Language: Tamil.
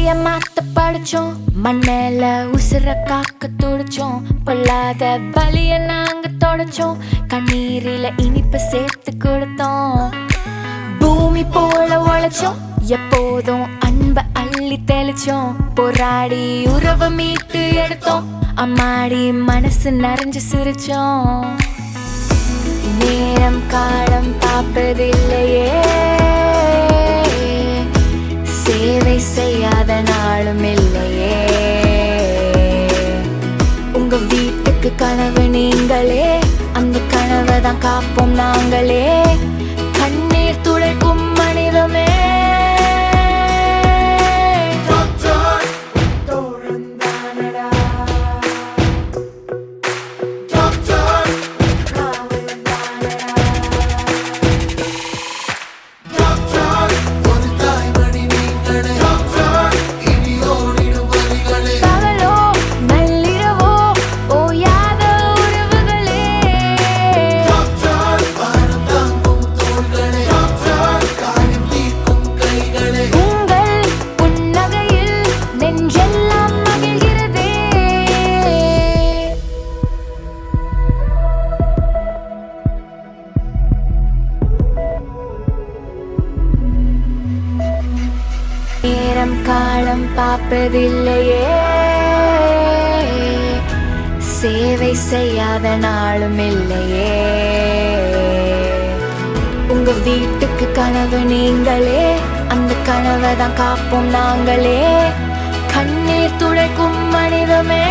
விதிய மாத்த படிச்சோம், மண்ணேல உசுர காக்க துடிச்சோம், பொல்லாத பலிய நாங்க தொடச்சோம், கண்ணீரில இனிப்ப சேர்த்து கொடுத்தோம். பூமி போல உழைச்சோம், எப்போதும் அன்ப அள்ளி தெளிச்சோம், போராடி உறவை மீட்டு எடுத்தோம், அம்மாடி மனசு நிறைஞ்சு சிரிச்சோம். நேரம் காலம் பார்ப்பதில்லையே, சேவை செய்யாத நாளும் இல்லையே. உங்க வீட்டுக்கு கனவு நீங்களே, அந்த கனவை தான் காப்போம் நாங்களே, கண்ணீர் துடைக்கும் மனிதமே. நேரம் காலம் பார்ப்பதில்லையே, சேவை செய்யாத நாளும் இல்லையே. உங்க வீட்டுக்கு கனவு நீங்களே, அந்த கனவை தான் காப்போம் நாங்களே, கண்ணீர் துடைக்கும் மனிதமே.